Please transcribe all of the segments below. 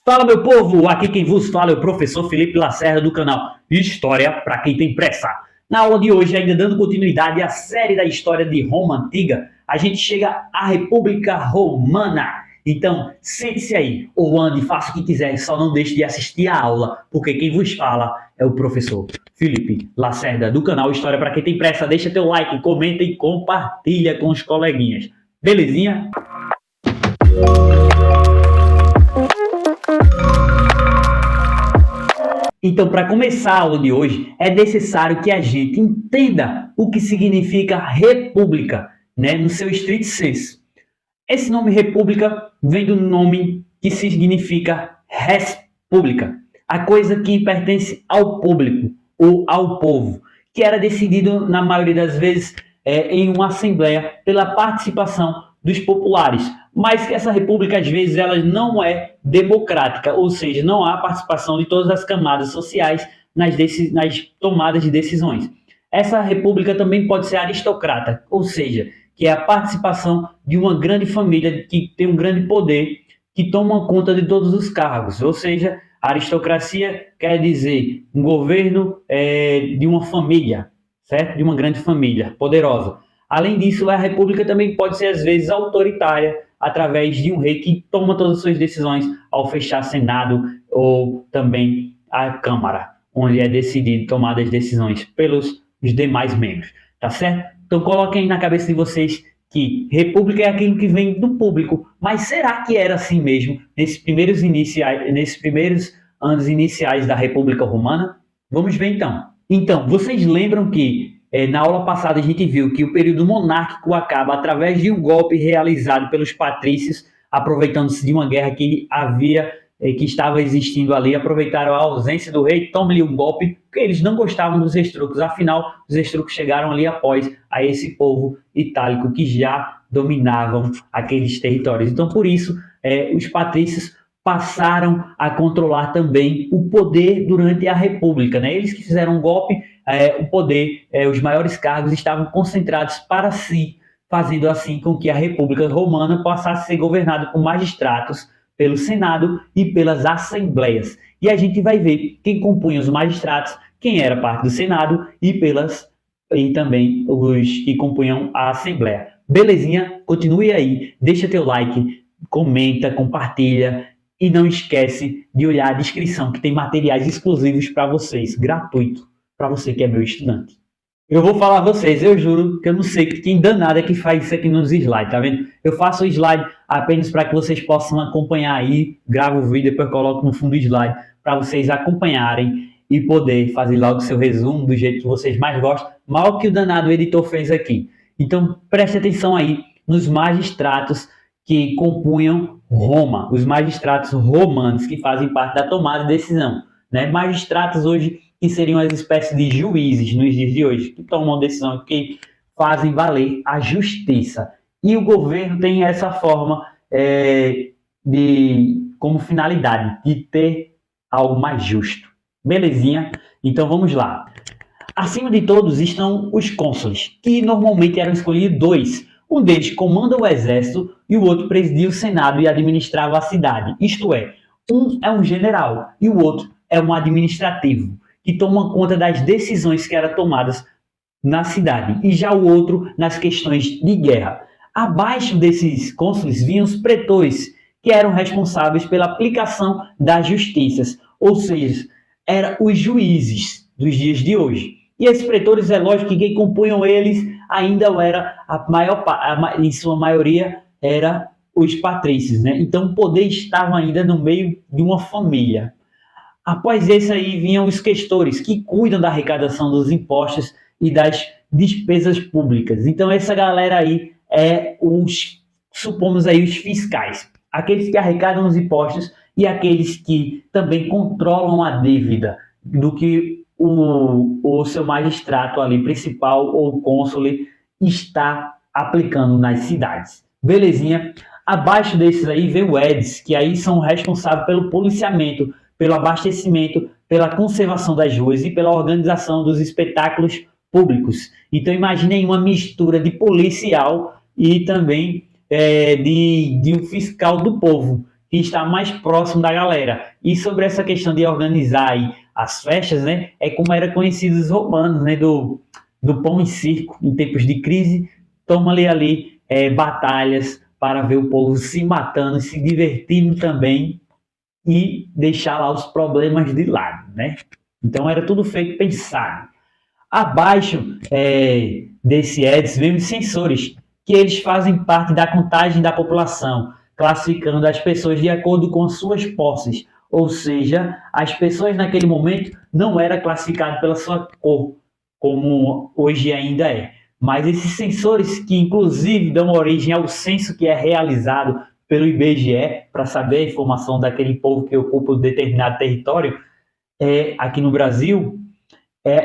Fala, meu povo! Aqui quem vos fala é o professor Felipe Lacerda do canal História para quem tem pressa. Na aula de hoje, ainda dando continuidade à série da história de Roma Antiga, a gente chega à República Romana. Então, sente-se aí, ou ande, faça o que quiser, só não deixe de assistir a aula, porque quem vos fala é o professor Felipe Lacerda do canal História para quem tem pressa. Deixa teu like, comenta e compartilha com os coleguinhas. Belezinha? Então, para começar a aula de hoje, é necessário que a gente entenda o que significa república, né, no seu estrito senso. Esse nome república vem do nome que significa res publica, a coisa que pertence ao público ou ao povo, que era decidido, na maioria das vezes, em uma assembleia pela participação dos populares, mas que essa república, às vezes, ela não é democrática, ou seja, não há participação de todas as camadas sociais nas tomadas de decisões. Essa república também pode ser aristocrata, ou seja, que é a participação de uma grande família que tem um grande poder, que toma conta de todos os cargos, ou seja, a aristocracia quer dizer um governo de uma família, certo? De uma grande família poderosa. Além disso, a república também pode ser, às vezes, autoritária, através de um rei que toma todas as suas decisões ao fechar Senado ou também a Câmara, onde é decidido tomar as decisões pelos demais membros, tá certo? Então coloquem aí na cabeça de vocês que república é aquilo que vem do público, mas será que era assim mesmo nesses primeiros anos iniciais da República Romana? Vamos ver então. Então, vocês lembram que na aula passada a gente viu que o período monárquico acaba através de um golpe realizado pelos patrícios, aproveitando-se de uma guerra que estava existindo ali, aproveitaram a ausência do rei, tomem-lhe um golpe, porque eles não gostavam dos etruscos, afinal, os etruscos chegaram ali após a esse povo itálico que já dominavam aqueles territórios. Então, por isso, os patrícios passaram a controlar também o poder durante a República, né? Eles que fizeram um golpe, o poder, os maiores cargos estavam concentrados para si, fazendo assim com que a República Romana passasse a ser governada por magistrados, pelo Senado e pelas assembleias. E a gente vai ver quem compunha os magistrados, quem era parte do Senado e também os que compunham a Assembleia. Belezinha? Continue aí, deixa teu like, comenta, compartilha e não esquece de olhar a descrição que tem materiais exclusivos para vocês, gratuito, para você que é meu estudante. Eu vou falar a vocês, eu juro que eu não sei quem danado é que faz isso aqui nos slides, tá vendo? Eu faço o slide apenas para que vocês possam acompanhar aí, gravo o vídeo, depois coloco no fundo do slide para vocês acompanharem e poder fazer logo o seu resumo do jeito que vocês mais gostam, mal que o danado editor fez aqui. Então preste atenção aí nos magistrados que compunham Roma, os magistrados romanos que fazem parte da tomada de decisão, né? Magistrados hoje que seriam as espécies de juízes nos dias de hoje, que tomam decisão, que fazem valer a justiça. E o governo tem essa forma como finalidade de ter algo mais justo. Belezinha? Então vamos lá. Acima de todos estão os cônsules, que normalmente eram escolhidos dois. Um deles comanda o exército e o outro presidia o senado e administrava a cidade. Isto é, um é um general e o outro é um administrativo, que toma conta das decisões que eram tomadas na cidade, e já o outro nas questões de guerra. Abaixo desses cônsules vinham os pretores, que eram responsáveis pela aplicação das justiças, ou seja, eram os juízes dos dias de hoje. E esses pretores, é lógico que quem compunham eles ainda era, em sua maioria, era os patrícios, né? Então o poder estava ainda no meio de uma família. Após esse aí vinham os questores, que cuidam da arrecadação dos impostos e das despesas públicas. Então essa galera aí supomos aí os fiscais, aqueles que arrecadam os impostos e aqueles que também controlam a dívida do que o seu magistrado ali principal ou cônsule está aplicando nas cidades. Belezinha? Abaixo desses aí vem o Edis, que aí são responsáveis pelo policiamento, pelo abastecimento, pela conservação das ruas e pela organização dos espetáculos públicos. Então imaginem uma mistura de policial e também de um fiscal do povo, que está mais próximo da galera. E sobre essa questão de organizar aí as festas, né, é como era conhecido os romanos, né, do pão e circo em tempos de crise, toma-lhe ali batalhas para ver o povo se matando, se divertindo também e deixar lá os problemas de lado, né? Então era tudo feito pensado. Abaixo desse Eds vem os sensores, que eles fazem parte da contagem da população, classificando as pessoas de acordo com suas posses. Ou seja, as pessoas naquele momento não eram classificadas pela sua cor, como hoje ainda é. Mas esses sensores, que inclusive dão origem ao censo que é realizado pelo IBGE, para saber a informação daquele povo que ocupa um determinado território, aqui no Brasil,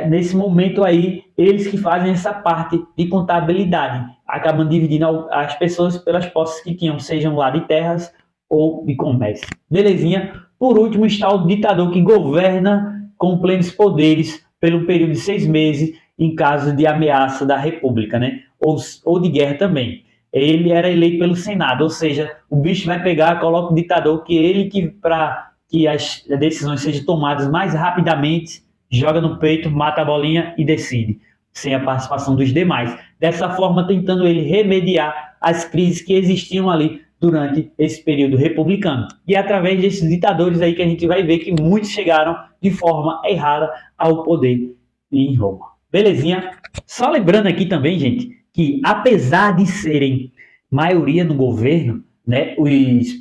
nesse momento aí, eles que fazem essa parte de contabilidade, acabam dividindo as pessoas pelas posses que tinham, sejam lá de terras ou de comércio. Belezinha? Por último está o ditador, que governa com plenos poderes pelo período de 6 meses, em caso de ameaça da república, né? Ou de guerra também. Ele era eleito pelo Senado, ou seja, o bicho vai pegar, coloca o ditador, para que as decisões sejam tomadas mais rapidamente, joga no peito, mata a bolinha e decide, sem a participação dos demais. Dessa forma, tentando ele remediar as crises que existiam ali durante esse período republicano. E é através desses ditadores aí que a gente vai ver que muitos chegaram de forma errada ao poder em Roma. Belezinha? Só lembrando aqui também, gente, que apesar de serem maioria no governo, né, os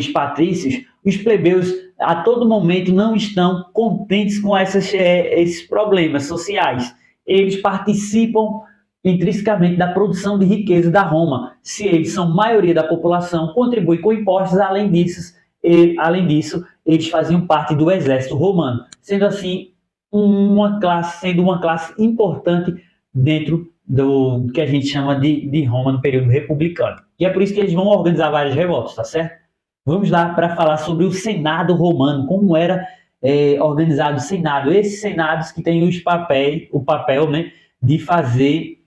patrícios, os plebeus a todo momento não estão contentes com esses problemas sociais. Eles participam intrinsecamente da produção de riqueza da Roma. Se eles são maioria da população, contribuem com impostos, além disso, eles faziam parte do exército romano, sendo assim uma classe importante dentro do que a gente chama de Roma no período republicano. E é por isso que eles vão organizar várias revoltas, tá certo? Vamos lá para falar sobre o Senado romano, como era organizado o Senado. Esses senados que têm o papel, né, de fazer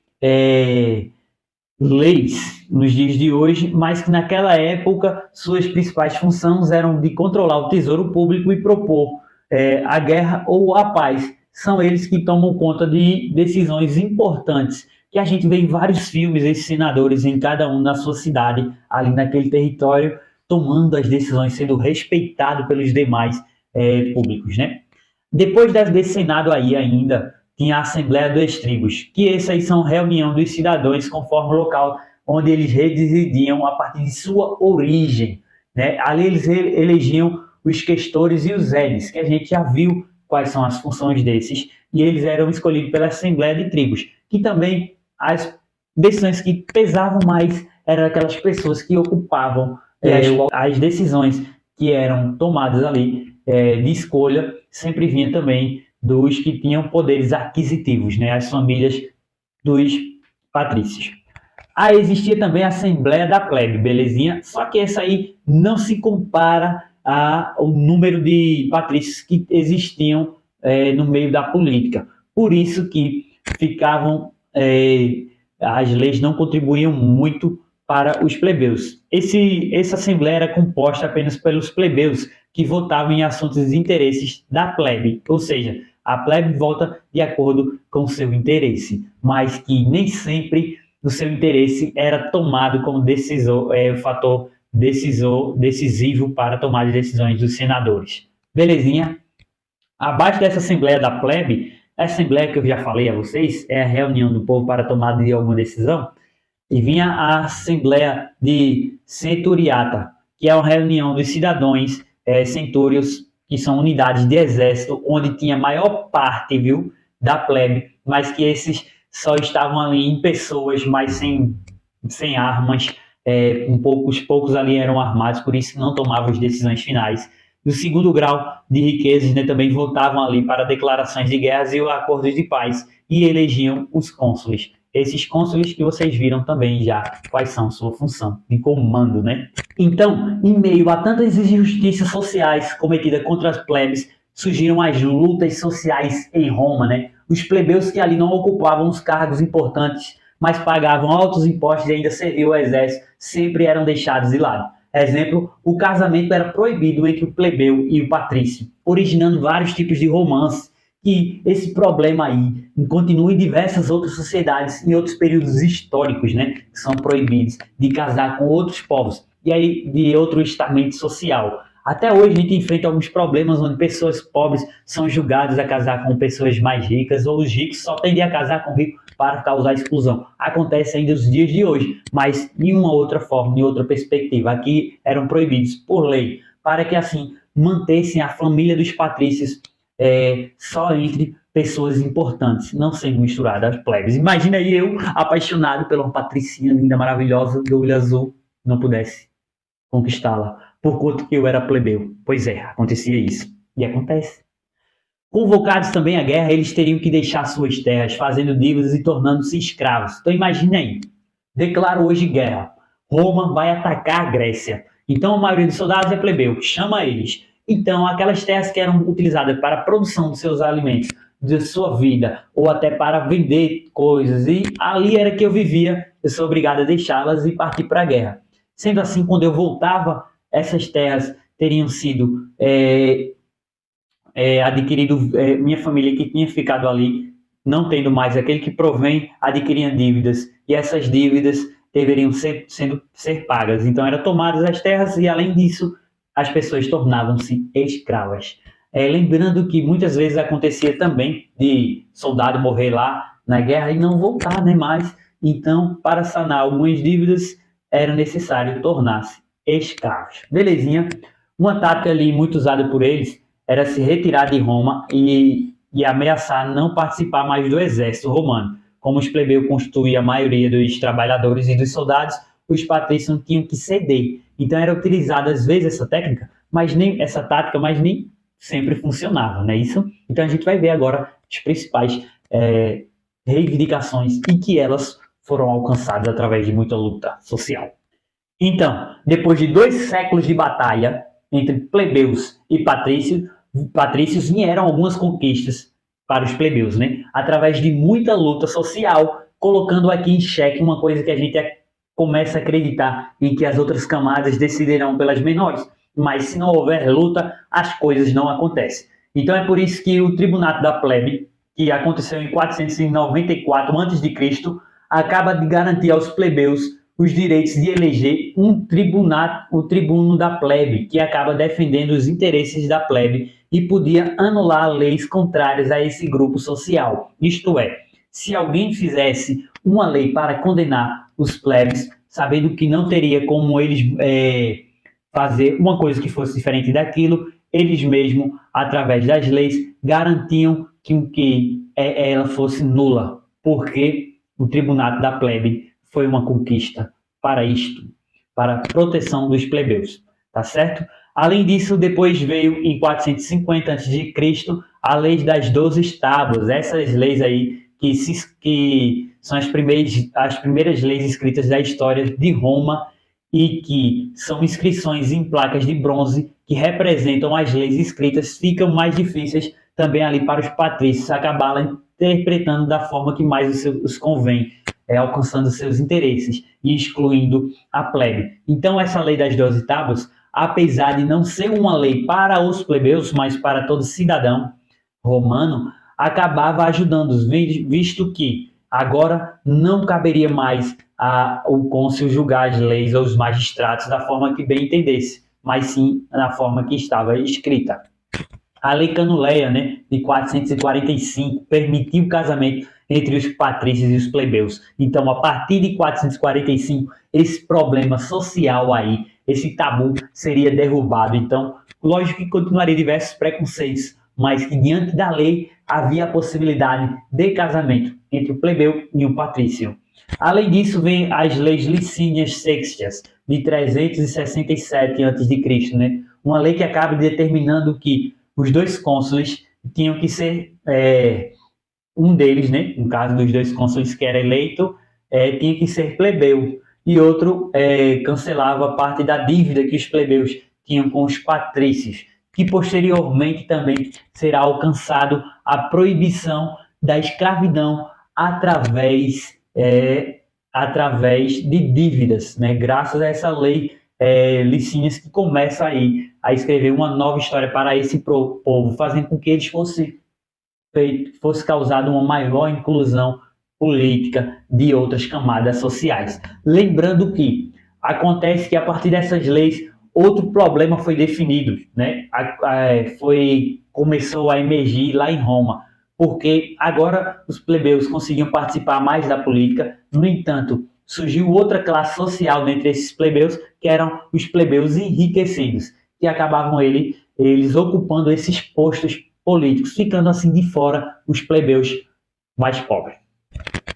leis nos dias de hoje, mas que naquela época suas principais funções eram de controlar o tesouro público e propor a guerra ou a paz. São eles que tomam conta de decisões importantes, que a gente vê em vários filmes, esses senadores, em cada um na sua cidade, ali naquele território, tomando as decisões, sendo respeitado pelos demais públicos, né? Depois desse Senado aí ainda, tinha a Assembleia dos Tribos, que essas aí são reunião dos cidadãos conforme o local onde eles residiam a partir de sua origem, né? Ali eles elegiam os questores e os edes, que a gente já viu quais são as funções desses, e eles eram escolhidos pela Assembleia de Tribos, que também as decisões que pesavam mais eram aquelas pessoas que ocupavam as decisões que eram tomadas ali de escolha, sempre vinha também dos que tinham poderes aquisitivos, né? As famílias dos patrícios. Aí existia também a Assembleia da Plebe, belezinha? Só que essa aí não se compara ao número de patrícios que existiam no meio da política. Por isso que as leis não contribuíam muito para os plebeus. Essa Assembleia era composta apenas pelos plebeus, que votavam em assuntos de interesses da plebe, ou seja, a plebe vota de acordo com o seu interesse, mas que nem sempre o seu interesse era tomado como fator decisivo para tomar as decisões dos senadores. Belezinha? Abaixo dessa Assembleia da Plebe, a Assembleia que eu já falei a vocês, é a reunião do povo para tomada de alguma decisão, e vinha a Assembleia de Centuriata, que é uma reunião dos cidadãos centúrios, que são unidades de exército, onde tinha a maior parte, da plebe, mas que esses só estavam ali em pessoas, mas sem armas, poucos ali eram armados, por isso não tomavam as decisões finais. E o segundo grau de riquezas, né, também votavam ali para declarações de guerras e acordos de paz, e elegiam os cônsules. Esses cônsules que vocês viram também já quais são sua função de comando, né? Então, em meio a tantas injustiças sociais cometidas contra as plebes, surgiram as lutas sociais em Roma, né? Os plebeus que ali não ocupavam os cargos importantes, mas pagavam altos impostos e ainda serviam ao exército, sempre eram deixados de lado. Exemplo, o casamento era proibido entre o plebeu e o patrício, originando vários tipos de romances, que esse problema aí continua em diversas outras sociedades, em outros períodos históricos, né, que são proibidos de casar com outros povos, e aí de outro estamento social. Até hoje a gente enfrenta alguns problemas onde pessoas pobres são julgadas a casar com pessoas mais ricas, ou os ricos só tendem a casar com ricos para causar exclusão. Acontece ainda nos dias de hoje, mas de uma outra forma, de outra perspectiva. Aqui eram proibidos por lei, para que assim mantessem a família dos patrícios só entre pessoas importantes, não sendo misturadas às plebes. Imagina aí eu, apaixonado pela uma patricinha linda, maravilhosa, do olho azul, não pudesse conquistá-la, por conta que eu era plebeu. Pois é, acontecia isso. E acontece. Convocados também à guerra, eles teriam que deixar suas terras, fazendo dívidas e tornando-se escravos. Então imagine aí. Declaro hoje guerra. Roma vai atacar a Grécia. Então a maioria dos soldados é plebeu. Chama eles. Então aquelas terras que eram utilizadas para a produção dos seus alimentos, de sua vida, ou até para vender coisas, e ali era que eu vivia, eu sou obrigado a deixá-las e partir para a guerra. Sendo assim, quando eu voltava, essas terras teriam sido adquirido, minha família que tinha ficado ali, não tendo mais aquele que provém, adquiriam dívidas, e essas dívidas deveriam ser pagas. Então, eram tomadas as terras e, além disso, as pessoas tornavam-se escravas. Lembrando que muitas vezes acontecia também de soldado morrer lá na guerra e não voltar, né, mais. Então, para sanar algumas dívidas, era necessário tornar-se escravos. Belezinha? Uma tática ali muito usada por eles era se retirar de Roma e ameaçar não participar mais do exército romano. Como os plebeus constituíam a maioria dos trabalhadores e dos soldados, os patrícios tinham que ceder. Então era utilizada às vezes essa técnica, mas nem essa tática, mas nem sempre funcionava, não é isso? Então a gente vai ver agora as principais reivindicações e que elas foram alcançadas através de muita luta social. Então, depois de 2 séculos de batalha entre plebeus e patrícios vieram algumas conquistas para os plebeus, né? Através de muita luta social, colocando aqui em xeque uma coisa que a gente começa a acreditar em que as outras camadas decidirão pelas menores. Mas se não houver luta, as coisas não acontecem. Então é por isso que o Tribunato da Plebe, que aconteceu em 494 a.C., acaba de garantir aos plebeus os direitos de eleger o tribuno da plebe, que acaba defendendo os interesses da plebe e podia anular leis contrárias a esse grupo social. Isto é, se alguém fizesse uma lei para condenar os plebes, sabendo que não teria como eles fazer uma coisa que fosse diferente daquilo, eles mesmos, através das leis, garantiam que ela fosse nula, porque o tribunato da plebe foi uma conquista para isto, para a proteção dos plebeus, tá certo? Além disso, depois veio em 450 a.C. a lei das 12 tábuas, essas leis aí que são as primeiras leis escritas da história de Roma e que são inscrições em placas de bronze que representam as leis escritas, ficam mais difíceis também ali para os patrícios acabarem interpretando da forma que mais os convém, alcançando seus interesses e excluindo a plebe. Então essa lei das 12 tábuas, apesar de não ser uma lei para os plebeus, mas para todo cidadão romano, acabava ajudando-os, visto que agora não caberia mais o cônsul julgar as leis ou os magistrados da forma que bem entendesse, mas sim na forma que estava escrita. A Lei Canuleia, né, de 445, permitiu o casamento entre os patrícios e os plebeus. Então, a partir de 445, esse problema social aí, esse tabu, seria derrubado. Então, lógico que continuaria diversos preconceitos, mas que diante da lei havia a possibilidade de casamento entre o plebeu e o patrício. Além disso, vem as leis Licínias Sextias, de 367 a.C., né? Uma lei que acaba determinando que os 2 cônsules tinham que ser, um deles, né, no caso dos 2 cônsules que era eleito, tinha que ser plebeu, e outro cancelava parte da dívida que os plebeus tinham com os patrícios, que posteriormente também será alcançado a proibição da escravidão através através de dívidas, né? Graças a essa lei Licínias, que começa aí a escrever uma nova história para esse povo, fazendo com que eles fosse causada uma maior inclusão política de outras camadas sociais. Lembrando que acontece que a partir dessas leis outro problema foi definido, né? Começou a emergir lá em Roma, porque agora os plebeus conseguiam participar mais da política. No entanto, surgiu outra classe social dentre esses plebeus, que eram os plebeus enriquecidos, que acabavam eles ocupando esses postos políticos, ficando assim de fora os plebeus mais pobres.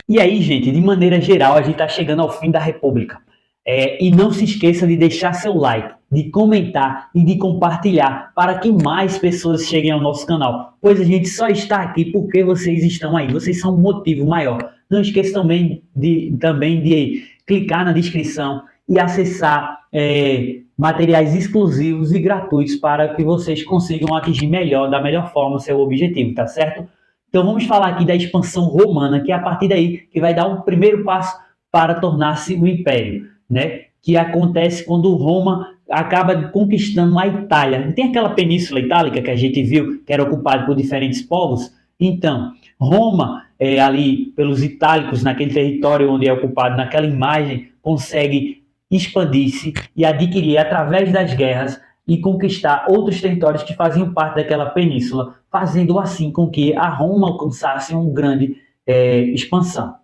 E aí, gente, de maneira geral, a gente está chegando ao fim da República. E não se esqueça de deixar seu like, de comentar e de compartilhar para que mais pessoas cheguem ao nosso canal, pois a gente só está aqui porque vocês estão aí, vocês são um motivo maior. Não esqueça também de clicar na descrição e acessar materiais exclusivos e gratuitos para que vocês consigam atingir da melhor forma o seu objetivo, tá certo? Então vamos falar aqui da expansão romana, que é a partir daí que vai dar um primeiro passo para tornar-se um império, né? Que acontece quando Roma acaba conquistando a Itália. Não tem aquela península itálica que a gente viu, que era ocupada por diferentes povos? Então, Roma, ali pelos itálicos, naquele território onde é ocupado, naquela imagem, consegue expandir-se e adquirir através das guerras e conquistar outros territórios que faziam parte daquela península, fazendo assim com que a Roma alcançasse uma grande expansão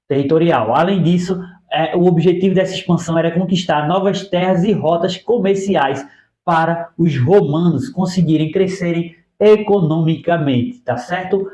territorial. Além disso, o objetivo dessa expansão era conquistar novas terras e rotas comerciais para os romanos conseguirem crescerem economicamente, tá certo?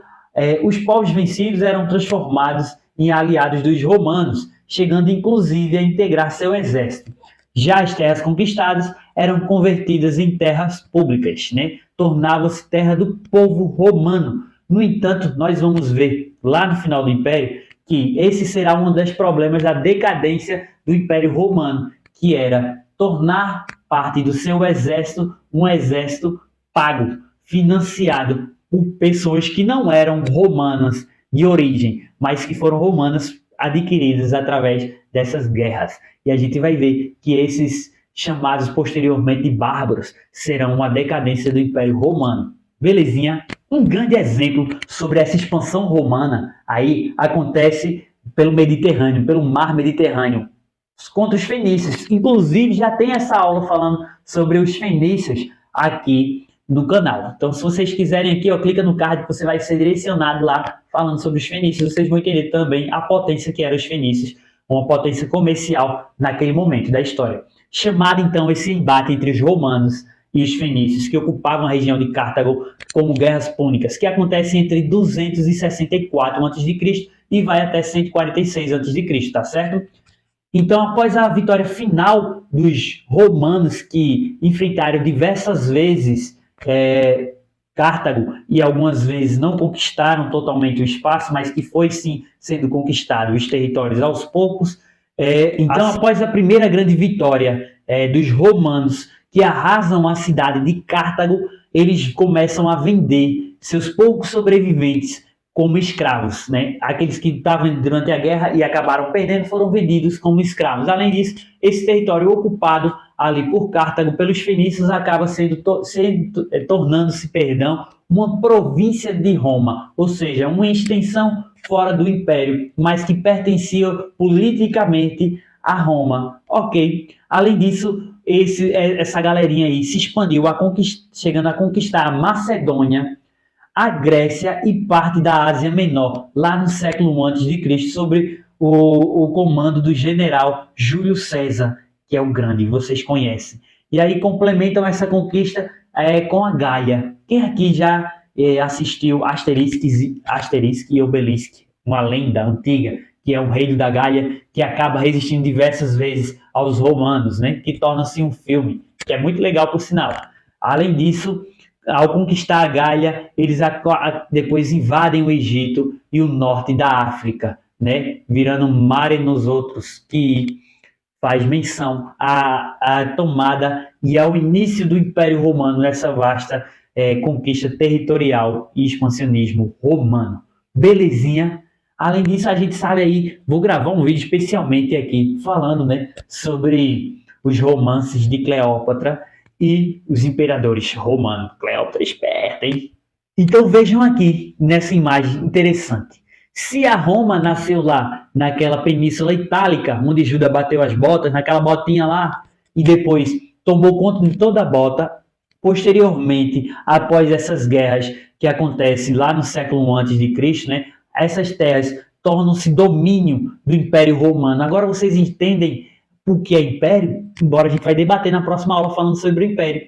Os povos vencidos eram transformados em aliados dos romanos, chegando inclusive a integrar seu exército. Já as terras conquistadas eram convertidas em terras públicas, né? Tornavam-se terra do povo romano. No entanto, nós vamos ver lá no final do Império que esse será um dos problemas da decadência do Império Romano, que era tornar parte do seu exército um exército pago, financiado por pessoas que não eram romanas de origem, mas que foram romanas adquiridas através dessas guerras. E a gente vai ver que esses chamados posteriormente de bárbaros serão uma decadência do Império Romano. Belezinha? Um grande exemplo sobre essa expansão romana aí acontece pelo Mediterrâneo, pelo mar Mediterrâneo, contra os fenícios. Inclusive já tem essa aula falando sobre os fenícios aqui no canal. Então se vocês quiserem aqui, clica no card que você vai ser direcionado lá falando sobre os fenícios. Vocês vão entender também a potência que eram os fenícios, uma potência comercial naquele momento da história. Chamado então esse embate entre os romanos e os fenícios, que ocupavam a região de Cartago, como guerras púnicas, que acontecem entre 264 a.C. e vai até 146 a.C., tá certo? Então, após a vitória final dos romanos, que enfrentaram diversas vezes Cartago e algumas vezes não conquistaram totalmente o espaço, mas que foi sim sendo conquistado os territórios aos poucos. Então, após a primeira grande vitória dos romanos, que arrasam a cidade de Cartago, eles começam a vender seus poucos sobreviventes como escravos, né? Aqueles que estavam durante a guerra e acabaram perdendo foram vendidos como escravos. Além disso, esse território ocupado ali por Cartago pelos fenícios acaba tornando-se, uma província de Roma, ou seja, uma extensão fora do Império, mas que pertencia politicamente a Roma, ok? Além disso, essa galerinha aí se expandiu, chegando a conquistar a Macedônia, a Grécia e parte da Ásia Menor, lá no século I a.C., sobre o comando do general Júlio César, que é o Grande, vocês conhecem. E aí complementam essa conquista com a Gaia. Quem aqui já assistiu Asterix e Obelix, uma lenda antiga, que é um reino da Gaia, que acaba resistindo diversas vezes aos romanos, né? Que torna-se um filme, que é muito legal por sinal. Além disso, ao conquistar a Gaia, eles depois invadem o Egito e o norte da África, né? Virando Mare Nosotros, que faz menção à tomada e ao início do Império Romano nessa vasta conquista territorial e expansionismo romano. Belezinha? Além disso, a gente sabe aí, vou gravar um vídeo especialmente aqui falando, né, sobre os romances de Cleópatra e os imperadores romanos. Cleópatra esperta, hein? Então vejam aqui nessa imagem interessante. Se a Roma nasceu lá naquela península itálica, onde Judas bateu as botas, naquela botinha lá, e depois tomou conta de toda a bota, posteriormente, após essas guerras que acontecem lá no século antes de Cristo, né, essas terras tornam-se domínio do Império Romano. Agora vocês entendem o que é império? Embora a gente vai debater na próxima aula falando sobre o império.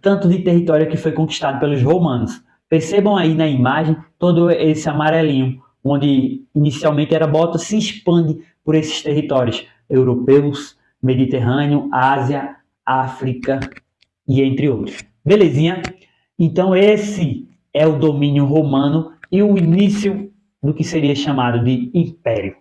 Tanto de território que foi conquistado pelos romanos. Percebam aí na imagem todo esse amarelinho, onde inicialmente era bota, se expande por esses territórios europeus, Mediterrâneo, Ásia, África e entre outros. Belezinha? Então esse é o domínio romano e o início do que seria chamado de império.